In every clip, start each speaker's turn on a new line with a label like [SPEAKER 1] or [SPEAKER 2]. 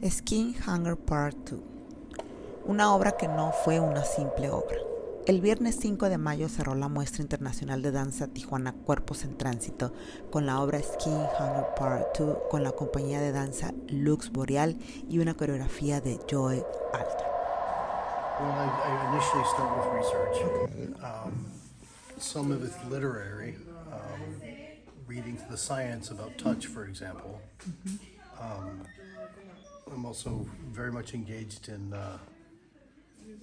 [SPEAKER 1] Skin Hanger Part 2, una obra que no fue una simple obra. El viernes 5 de mayo cerró la Muestra Internacional de Danza Tijuana, Cuerpos en Tránsito, con la obra Skin Hanger Part 2, con la compañía de danza Lux Boreal y una coreografía de Joe Alta.
[SPEAKER 2] Well, I initially start with research. Some of it's literary, reading the science about touch, for example. I'm also very much engaged in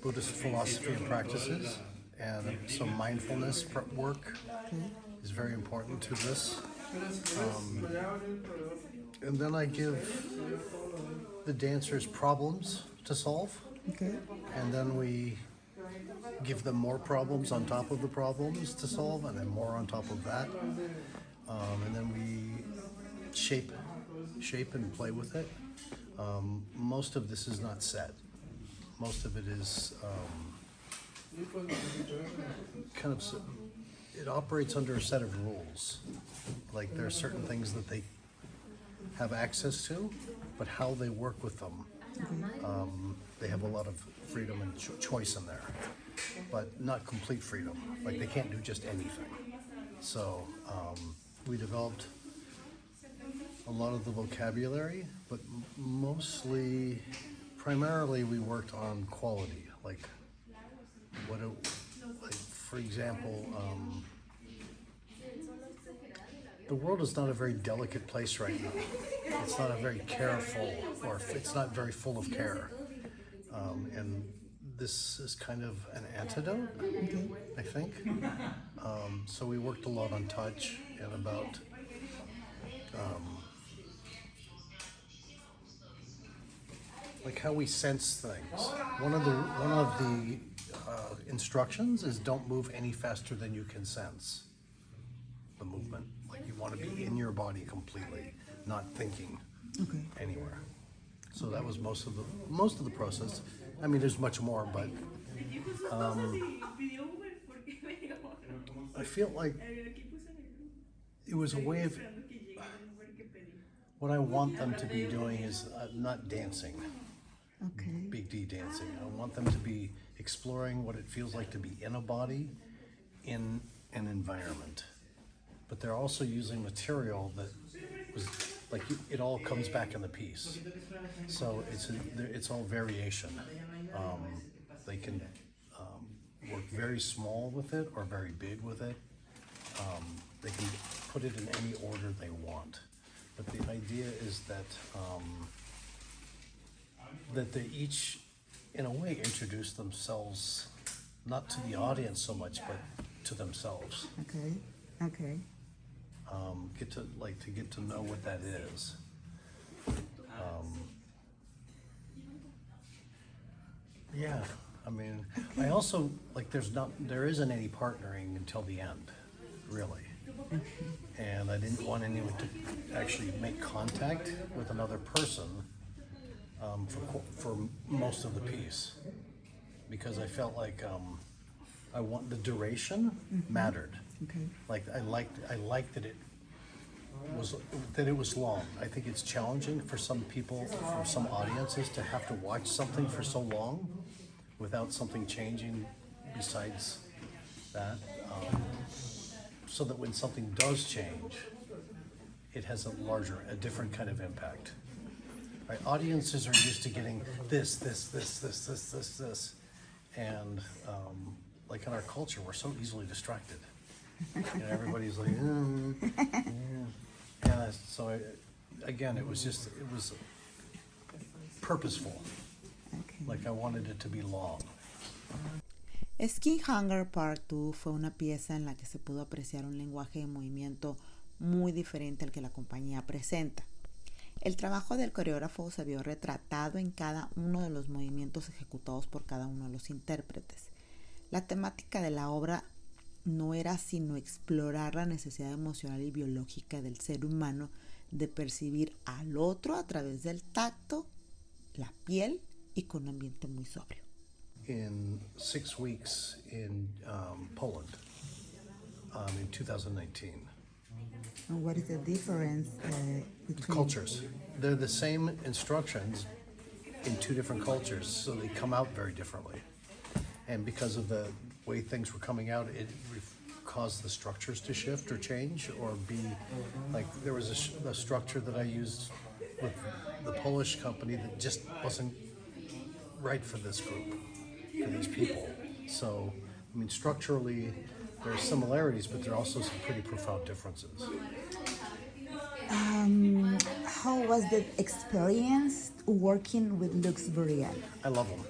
[SPEAKER 2] Buddhist philosophy and practices, and some mindfulness work is very important to this. And then I give the dancers problems to solve.
[SPEAKER 1] Okay.
[SPEAKER 2] And then we give them more problems on top of the problems to solve, and then more on top of that. And then we shape and play with it. Most of this is not set. Most of it is it operates under a set of rules. Like there are certain things that they have access to, but how they work with them, they have a lot of freedom and choice in there, but not complete freedom. Like they can't do just anything. So we developed a lot of the vocabulary, but primarily we worked on quality. Like for example, the world is not a very delicate place right now. It's not a very careful, or it's not very full of care. And this is kind of an antidote, I think. So we worked a lot on touch and about like how we sense things. One of the instructions is don't move any faster than you can sense the movement. Like you want to be in your body completely, not thinking anywhere. So that was most of the process. I mean, there's much more, but I feel like it was a way of what I want them to be doing is not dancing. Big D dancing. I want them to be exploring what it feels like to be in a body, in an environment. But they're also using material that was like it all comes back in the piece. So it's all variation. They can work very small with it or very big with it. They can put it in any order they want. But the idea is that they each, in a way, introduce themselves, not to the audience so much, but to themselves.
[SPEAKER 1] Okay.
[SPEAKER 2] Get to know what that is. Yeah, I mean, I also there isn't any partnering until the end, really. And I didn't want anyone to actually make contact with another person for most of the piece, because I felt like the duration mattered. Like I liked that it was long. I think it's challenging for some people, for some audiences, to have to watch something for so long without something changing besides that. So that when something does change, it has a different kind of impact. Right? Audiences are used to getting this, and like in our culture, we're so easily distracted. Everybody's like, yeah. So it was purposeful. Like I wanted it to be long.
[SPEAKER 1] Skin Hanger Part 2 fue una pieza en la que se pudo apreciar un lenguaje de movimiento muy diferente al que la compañía presenta. El trabajo del coreógrafo se vio retratado en cada uno de los movimientos ejecutados por cada uno de los intérpretes. La temática de la obra no era sino explorar la necesidad emocional y biológica del ser humano de percibir al otro a través del tacto, la piel y con un ambiente muy sobrio.
[SPEAKER 2] In 6 weeks in Poland in 2019.
[SPEAKER 1] And what is the difference between
[SPEAKER 2] Cultures. They're the same instructions in two different cultures, so they come out very differently. And because of the way things were coming out, it caused the structures to shift or change, or be like there was a structure that I used with the Polish company that just wasn't right for this group, for these people. So, I mean, structurally, there are similarities, but there are also some pretty profound differences.
[SPEAKER 1] How was the experience working with Lux Boreal?
[SPEAKER 2] I love them.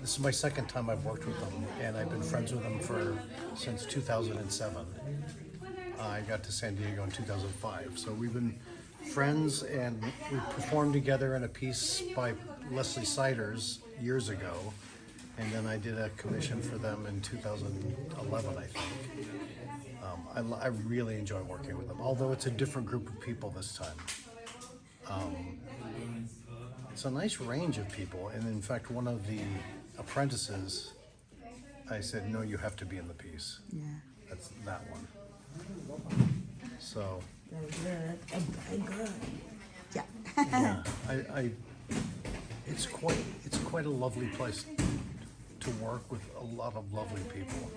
[SPEAKER 2] This is my second time I've worked with them, and I've been friends with them since 2007. I got to San Diego in 2005, so we've been friends, and we performed together in a piece by Leslie Siders years ago, and then I did a commission for them in 2011, I think. I really enjoy working with them, although it's a different group of people this time. It's a nice range of people, and in fact, one of the apprentices, I said, no, you have to be in the piece.
[SPEAKER 1] Yeah.
[SPEAKER 2] That's that one. So.
[SPEAKER 1] Very good. Yeah.
[SPEAKER 2] Yeah, it's quite a lovely place to work with a lot of lovely people.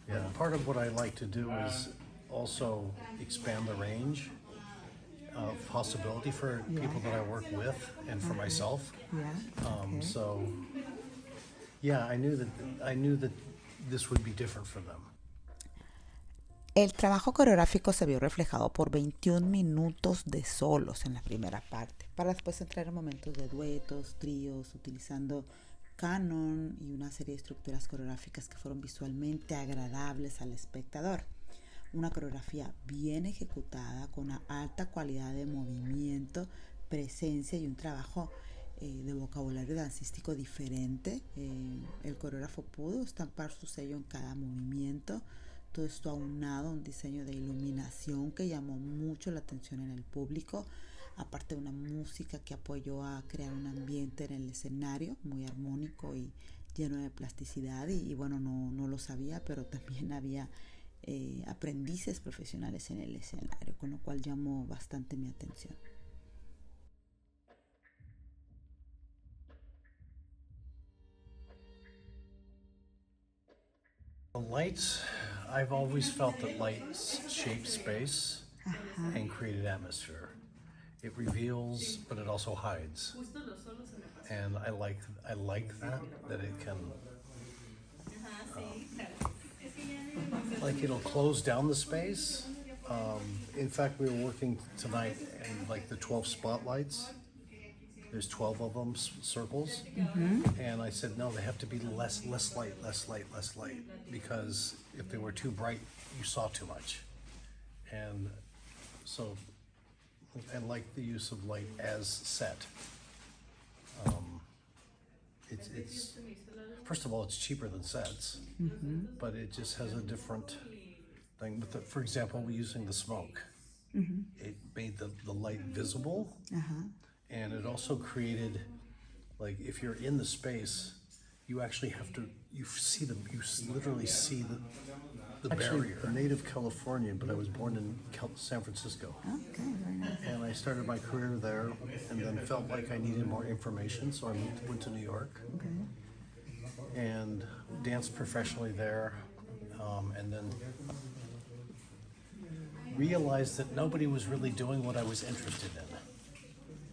[SPEAKER 2] Yeah, part of what I like to do is also expand the range of possibility for people that I work with and for myself.
[SPEAKER 1] Yeah.
[SPEAKER 2] So, yeah, I knew that this would be different for them.
[SPEAKER 1] El trabajo coreográfico se vio reflejado por 21 minutos de solos en la primera parte, para después entrar en momentos de duetos, tríos, utilizando canon y una serie de estructuras coreográficas que fueron visualmente agradables al espectador. Una coreografía bien ejecutada, con una alta calidad de movimiento, presencia y un trabajo de vocabulario dancístico diferente. El coreógrafo pudo estampar su sello en cada movimiento. Todo esto aunado a un diseño de iluminación que llamó mucho la atención en el público, aparte de una música que apoyó a crear un ambiente en el escenario muy armónico y lleno de plasticidad. Y bueno, no lo sabía, pero también había aprendices profesionales en el escenario, con lo cual llamó bastante mi atención.
[SPEAKER 2] The lights, I've always felt that lights shape space and create an atmosphere. It reveals, but it also hides. And I like that it can, like it'll close down the space. In fact, we were working tonight in like the 12 spotlights. There's 12 of them, circles. And I said, no, they have to be less light, because if they were too bright, you saw too much. And so I like the use of light as set. It's first of all, it's cheaper than sets, but it just has a different thing. But for example, we're using the smoke. It made the light visible. And it also created, like, if you're in the space, you actually have to, you literally see the barrier. I'm a native Californian, but I was born in San Francisco.
[SPEAKER 1] Okay, very nice.
[SPEAKER 2] And I started my career there, and then felt like I needed more information, so I went to New York.
[SPEAKER 1] Okay.
[SPEAKER 2] And danced professionally there, and then realized that nobody was really doing what I was interested in.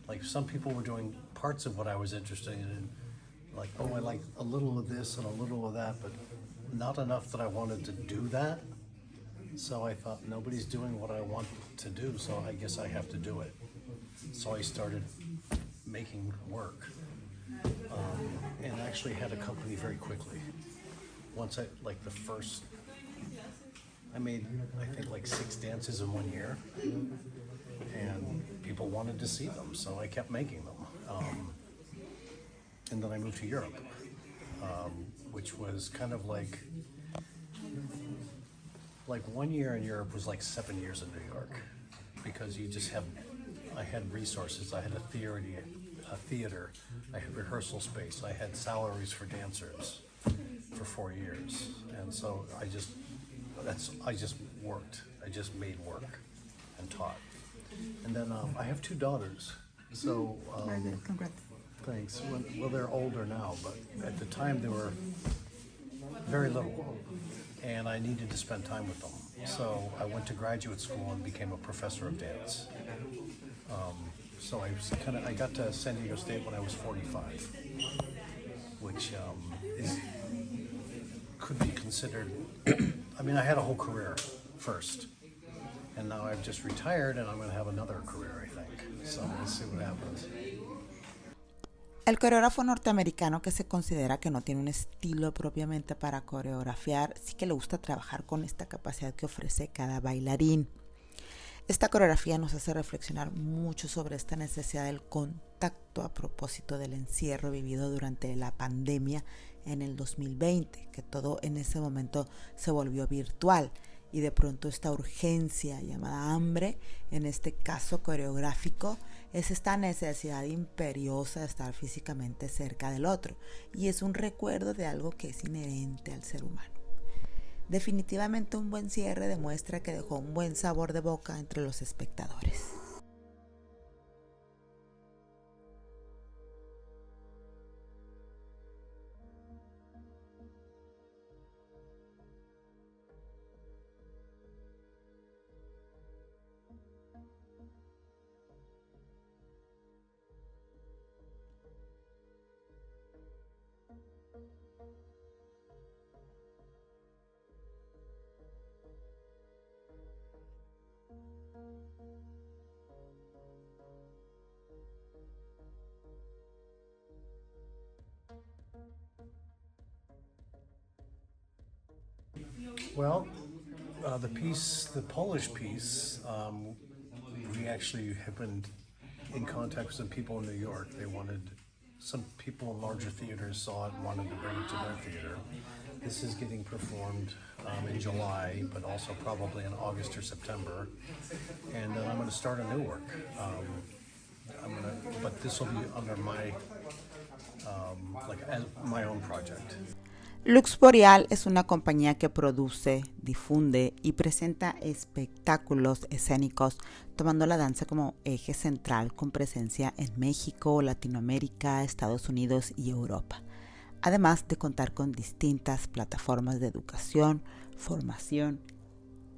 [SPEAKER 2] Like, some people were doing parts of what I was interested in, like, oh, I like a little of this and a little of that, but not enough that I wanted to do that. So I thought, nobody's doing what I want to do, so I guess I have to do it. So I started making work, and actually had a company very quickly. Once I made, I think, like 6 dances in 1 year. And people wanted to see them, so I kept making them. And then I moved to Europe, which was kind of like 1 year in Europe was like 7 years in New York, because I had resources, I had a theater, I had rehearsal space, I had salaries for dancers for 4 years, and so I just worked, I just made work and taught. And then I have 2 daughters, so
[SPEAKER 1] Very good. Congrats.
[SPEAKER 2] Thanks. Well, they're older now, but at the time they were very little, and I needed to spend time with them. So I went to graduate school and became a professor of dance. So I got to San Diego State when I was 45, which could be considered. I mean, I had a whole career first, and now I've just retired, and I'm going to have another career, I think. So we'll see what happens.
[SPEAKER 1] El coreógrafo norteamericano, que se considera que no tiene un estilo propiamente para coreografiar, sí que le gusta trabajar con esta capacidad que ofrece cada bailarín. Esta coreografía nos hace reflexionar mucho sobre esta necesidad del contacto a propósito del encierro vivido durante la pandemia en el 2020, que todo en ese momento se volvió virtual, y de pronto esta urgencia llamada hambre, en este caso coreográfico, es esta necesidad imperiosa de estar físicamente cerca del otro, y es un recuerdo de algo que es inherente al ser humano. Definitivamente un buen cierre demuestra que dejó un buen sabor de boca entre los espectadores.
[SPEAKER 2] Well, the Polish piece, we actually have been in contact with some people in New York. Some people in larger theaters saw it and wanted to bring it to their theater. This is getting performed in July, but also probably in August or September. And then I'm going to start a new work. But this will be under my own project.
[SPEAKER 1] Lux Boreal es una compañía que produce, difunde y presenta espectáculos escénicos, tomando la danza como eje central con presencia en México, Latinoamérica, Estados Unidos y Europa, además de contar con distintas plataformas de educación, formación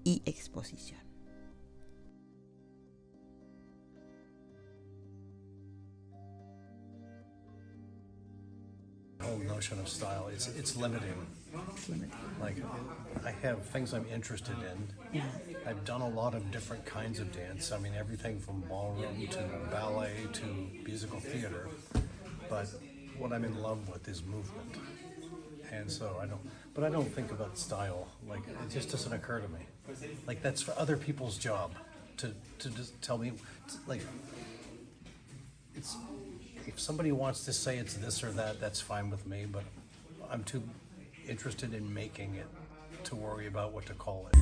[SPEAKER 1] y exposición.
[SPEAKER 2] Whole notion of style, it's limiting. Like, I have things I'm interested in. I've done a lot of different kinds of dance. I mean, everything from ballroom to ballet to musical theater. But what I'm in love with is movement. And so I don't think about style. Like, it just doesn't occur to me. Like, that's for other people's job to just tell me, like, if somebody wants to say it's this or that, that's fine with me, but I'm too interested in making it to worry about what to call it.